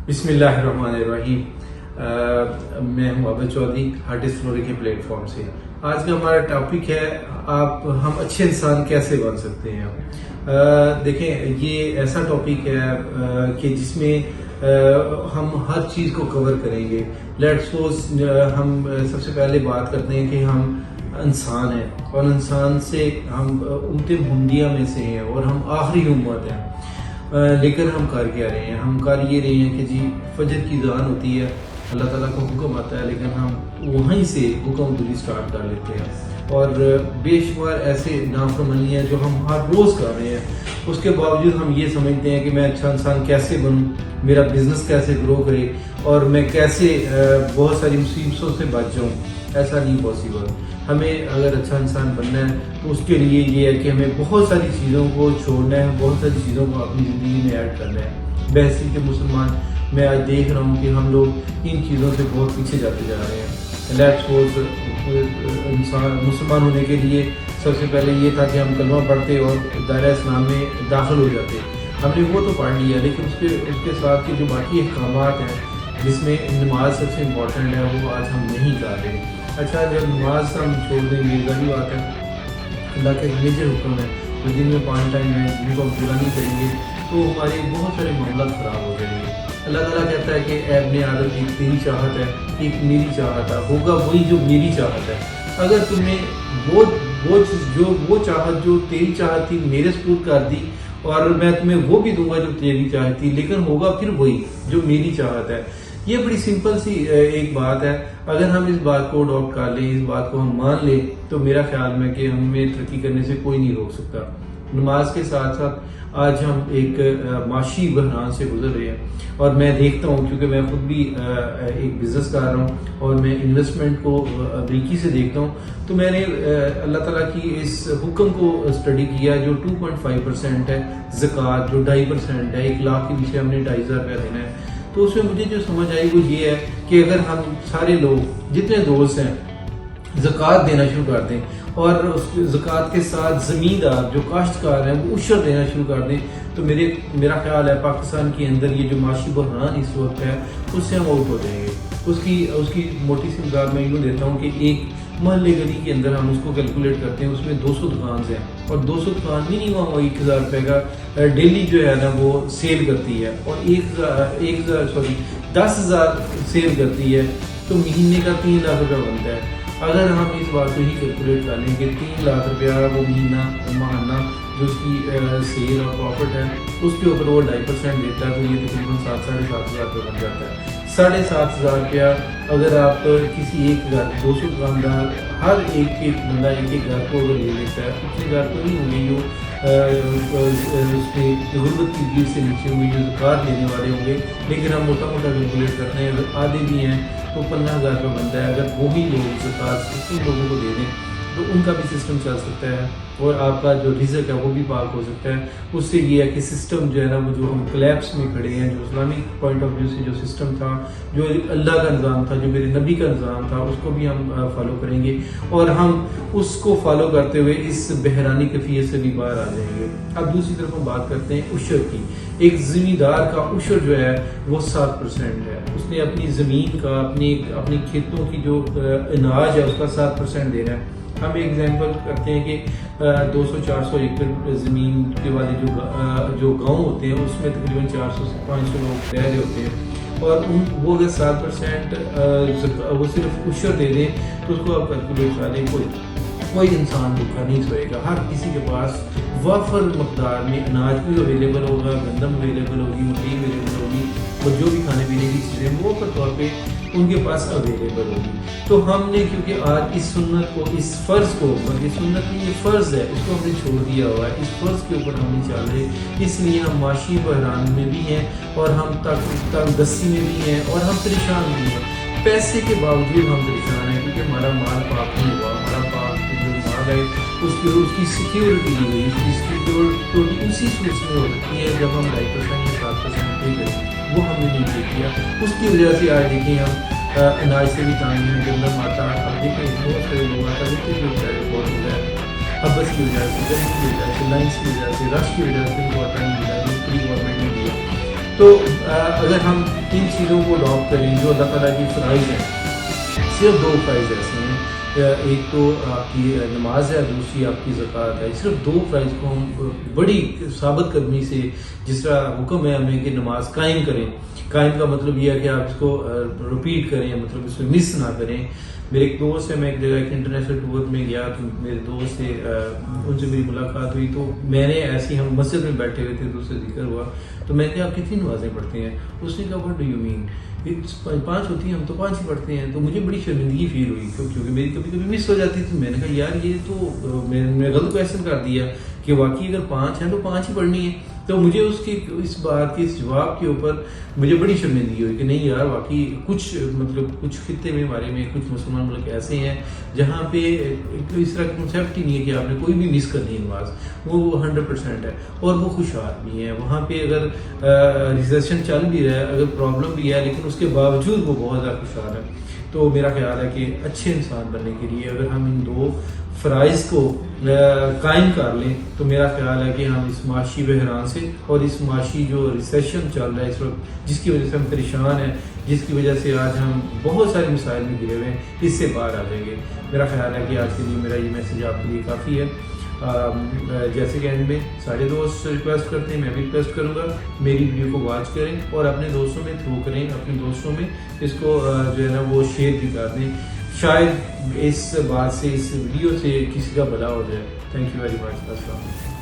بسم اللہ الرحمن الرحیم۔ میں ہوں عابد چودھری آرٹسٹ فلوری کے پلیٹ فارم سے۔ آج کا ہمارا ٹاپک ہے ہم اچھے انسان کیسے بن سکتے ہیں۔ دیکھیں، یہ ایسا ٹاپک ہے کہ جس میں ہم ہر چیز کو کور کریں گے۔ لیٹ سپوز ہم سب سے پہلے بات کرتے ہیں کہ ہم انسان ہیں اور انسان سے ہم امت ہندیہ میں سے ہیں اور ہم آخری امت ہیں، لیکن ہم کر کیا رہے ہیں؟ ہم کر یہ رہے ہیں کہ جی فجر کی اذان ہوتی ہے، اللہ تعالیٰ کا حکم آتا ہے، لیکن ہم وہیں سے حکم دلی سٹارٹ کر لیتے ہیں اور بے شمار ایسے نافرمانیاں جو ہم ہر روز کر رہے ہیں۔ اس کے باوجود ہم یہ سمجھتے ہیں کہ میں اچھا انسان کیسے بنوں، میرا بزنس کیسے گرو کرے اور میں کیسے بہت ساری مصیبتوں سے بچ جاؤں۔ ایسا نہیں پاسبل۔ ہمیں اگر اچھا انسان بننا ہے تو اس کے لیے یہ ہے کہ ہمیں بہت ساری چیزوں کو چھوڑنا ہے، بہت ساری چیزوں کو اپنی زندگی میں ایڈ کرنا ہے۔ بحثیت کے مسلمان میں آج دیکھ رہا ہوں کہ ہم لوگ ان چیزوں سے بہت پیچھے جاتے جا رہے ہیں۔ لیٹ سپوز انسان مسلمان ہونے کے لیے سب سے پہلے یہ تھا کہ ہم کلمہ پڑھتے اور دائرہ اسلام میں داخل ہو جاتے۔ ہم نے وہ تو پڑھ لیا، لیکن اس کے ساتھ کے جو باقی احکامات ہیں جس میں نماز سب سے امپورٹنٹ ہے، وہ آج ہم نہیں کر رہے۔ اچھا، جب نماز ہم چھوڑ دیں گے، ظاہری بات ہے اللہ کا ایک میجر حکم ہے تو دن میں 5 ٹائم ہے، جن کو ہم پورا نہیں کریں گے تو ہمارے بہت سارے معاملات خراب ہو جائیں گے۔ اللہ تعالیٰ کہتا ہے کہ اے ابن آدم، ایک تیری چاہت ہے، ایک میری چاہت ہے، ہوگا وہی جو میری چاہت ہے۔ اگر تم نے وہ چاہت جو تیری چاہت تھی میرے سپورٹ کر دی اور میں تمہیں وہ بھی دوں گا جو تیری چاہت تھی، لیکن ہوگا پھر وہی جو میری چاہت ہے۔ یہ بڑی سمپل سی ایک بات ہے۔ اگر ہم اس بات کو اڈاپٹ کر لیں، اس بات کو ہم مان لیں، تو میرا خیال میں کہ ہمیں ترقی کرنے سے کوئی نہیں روک سکتا۔ نماز کے ساتھ ساتھ آج ہم ایک معاشی بحران سے گزر رہے ہیں اور میں دیکھتا ہوں، کیونکہ میں خود بھی ایک بزنس کر رہا ہوں اور میں انویسٹمنٹ کو باریکی سے دیکھتا ہوں، تو میں نے اللہ تعالیٰ کی اس حکم کو اسٹڈی کیا جو 2.5% ہے زکوٰۃ، جو 2.5% ہے۔ 1 لاکھ کے پیچھے ہم نے 2,500 روپیہ دینا ہے۔ تو اس میں مجھے جو سمجھ آئی وہ یہ ہے کہ اگر ہم سارے لوگ جتنے دوست ہیں زکوٰۃ دینا شروع کر دیں اور اس زکوٰۃ کے ساتھ زمیندار جو کاشتکار ہیں وہ عشر دینا شروع کر دیں، تو میرا خیال ہے پاکستان کے اندر یہ جو معاشی بحران اس وقت ہے اس سے ہم آؤٹ ہو جائیں گے۔ اس کی موٹی سی مثال میں یوں دیتا ہوں کہ ایک محلے گلی کے اندر ہم اس کو کیلکولیٹ کرتے ہیں، اس میں 200 دکان ہیں اور 200 دکان منیمم 1,000 روپے کا ڈیلی جو ہے نا وہ سیل کرتی ہے اور 10,000 سیل کرتی ہے، تو مہینے کا 3 لاکھ روپیہ بنتا ہے۔ اگر ہم اس بات کو ہی کیلکولیٹ کر لیں کہ 3 لاکھ روپیہ وہ ماہانہ جو اس کی سیل اور پروفٹ ہے اس کے اوپر وہ 2.5% دیتا ہے، تو یہ تقریباً 7,500 روپیہ بن جاتا ہے۔ 7,500 روپیہ اگر آپ کسی ایک گھر 200 دکاندار ہر ایک بندہ ایک گھر کو اگر لے لیتا ہے، اتنے گھر تو نہیں ہوں گے جو اس میں غربت کی بھیڑ سے نیچے ہوئے جو زکوٰۃ دینے والے ہوں گے، لیکن ہم موٹا کیلکولیٹ کرتے ہیں اگر آدھے بھی ہیں تو 15,000 روپیہ بنتا ہے۔ اگر وہی لوگ زکوٰۃ 60 لوگوں کو دے دیں تو ان کا بھی سسٹم چل سکتا ہے اور آپ کا جو رزق ہے وہ بھی پاک ہو سکتا ہے۔ اس سے یہ ہے کہ سسٹم جو ہے نا وہ جو ہم کلیپس میں کھڑے ہیں، جو اسلامک پوائنٹ آف ویو سے جو سسٹم تھا، جو اللہ کا نظام تھا، جو میرے نبی کا نظام تھا، اس کو بھی ہم فالو کریں گے اور ہم اس کو فالو کرتے ہوئے اس بحرانی کیفیت سے بھی باہر آ جائیں گے۔ اب دوسری طرف ہم بات کرتے ہیں عشر کی۔ ایک زمیندار کا عشر جو ہے وہ 7% ہے۔ اس نے اپنی زمین کا اپنی کھیتوں کی جو اناج ہے اس کا 7% دینا ہے۔ ہم ایگزامپل کرتے ہیں کہ 200-400 ایکڑ زمین کے والے جو گاؤں ہوتے ہیں اس میں تقریباً 400 سے 500 لوگ رہ رہے ہوتے ہیں اور وہ اگر 7% وہ صرف عشر دے دیں تو اس کو آپ کیلکولیٹ کر لیں، کوئی انسان بھوکا نہیں سوئے گا۔ ہر کسی کے پاس وافر مقدار میں اناج بھی اویلیبل ہوگا، گندم اویلیبل ہوگی، مکئی اویلیبل ہوگی اور جو بھی کھانے پینے کی چیزیں موقع طور پہ ان کے پاس اویلیبل ہوگی۔ تو ہم نے کیونکہ آج اس سنت کو، اس فرض کو، بلکہ سنت نہیں یہ فرض ہے، اس کو ہم نے چھوڑ دیا ہوا ہے، اس فرض کے اوپر ہم نہیں چل رہے، اس لیے ہم معاشی بحران میں بھی ہیں اور ہم تنگ دستی میں بھی ہیں اور ہم پریشان بھی ہیں۔ پیسے کے باوجود ہم پریشان ہیں کیونکہ ہمارا مال پاک نہیں ہوا، ہمارا پاک جو مال ہے اس کی سیکیورٹی نہیں ہوئی، اس کی سیکیورٹی اسی صورت میں ہو سکتی ہے جب ہم 2.5% یا 7% پے کریں، وہ ہم نے نہیں پے کیا۔ اس کی وجہ سے آج دیکھیں ہم اناج سے بھی تانگ ہیں، گندم آتا ہے، اب دیکھیں بہت سارے لوگ آتا ہے جتنے بھی بیچارے بہت ہو گئے حبس کی وجہ سے، گرمی کی وجہ سے، لائنس کی وجہ سے، رش کی وجہ سے ان کو آتا نہیں ملا جو پوری گورنمنٹ نے دیا۔ تو اگر ہم ان چیزوں کو اڈاپٹ کریں جو اللہ تعالیٰ کی فرائض ہیں، صرف 2 فرائض ایسے ہیں، ایک تو آپ کی نماز ہے، دوسری آپ کی زکوٰۃ ہے، صرف 2 فرائض کو ہم بڑی ثابت قدمی سے، جس طرح حکم ہے ہمیں کہ نماز قائم کریں، قائم کا مطلب یہ ہے کہ آپ اس کو رپیٹ کریں، مطلب اس میں مس نہ کریں. میرے ایک دوست ہے، میں ایک جگہ ایک انٹرنیشنل ٹور میں گیا تو میرے دوست سے ان سے میری ملاقات ہوئی، تو میں نے ایسی ہم مسجد میں بیٹھے ہوئے تھے تو اس سے ذکر ہوا، تو میں نے کہا آپ کتنی نمازیں پڑھتے ہیں؟ اس نے کہا واٹ ڈو یو مین، 5 ہوتی ہیں، ہم تو 5 ہی پڑھتے ہیں. تو مجھے بڑی شرمندگی فیل ہوئی کیونکہ میری کبھی کبھی مس ہو جاتی تھی. میں نے کہا یار یہ تو میں نے غلط کویشچن کر دیا کہ واقعی اگر 5 ہیں تو 5 ہی پڑھنی ہے. تو مجھے اس بات کے اس جواب کے اوپر مجھے بڑی شرمندگی ہوئی کہ نہیں یار، واقعی کچھ خطے میں ہمارے میں کچھ مسلمان ملک ایسے ہیں جہاں پہ اس طرح کا کنسیپٹ ہی نہیں ہے کہ آپ نے کوئی بھی مس کرنی ہے نماز، وہ 100% ہے اور وہ خوشحال بھی ہیں. وہاں پہ اگر ریسیشن چل بھی رہا ہے، اگر پرابلم بھی ہے، لیکن اس کے باوجود وہ بہت زیادہ خوشحال ہے. تو میرا خیال ہے کہ اچھے انسان بننے کے لیے اگر ہم ان 2 فرائض کو قائم کر لیں تو میرا خیال ہے کہ ہم اس معاشی بحران سے اور اس معاشی جو ریسیشن چل رہا ہے اس وقت، جس کی وجہ سے ہم پریشان ہیں، جس کی وجہ سے آج ہم بہت سارے مسائل میں گرے ہوئے ہیں، اس سے باہر آ جائیں گے. میرا خیال ہے کہ آج کے لیے میرا یہ میسیج آپ کے لیے کافی ہے. جیسے کہ اینڈ میں سارے دوست ریکویسٹ کرتے ہیں، میں بھی ریکویسٹ کروں گا میری ویڈیو کو واچ کریں اور اپنے دوستوں میں تھرو کریں، اپنے دوستوں میں اس کو جو ہے نا وہ شیئر بھی کر دیں. شاید اس بات سے، اس ویڈیو سے کسی کا بھلا ہو جائے. Thank you very much. السلام علیکم.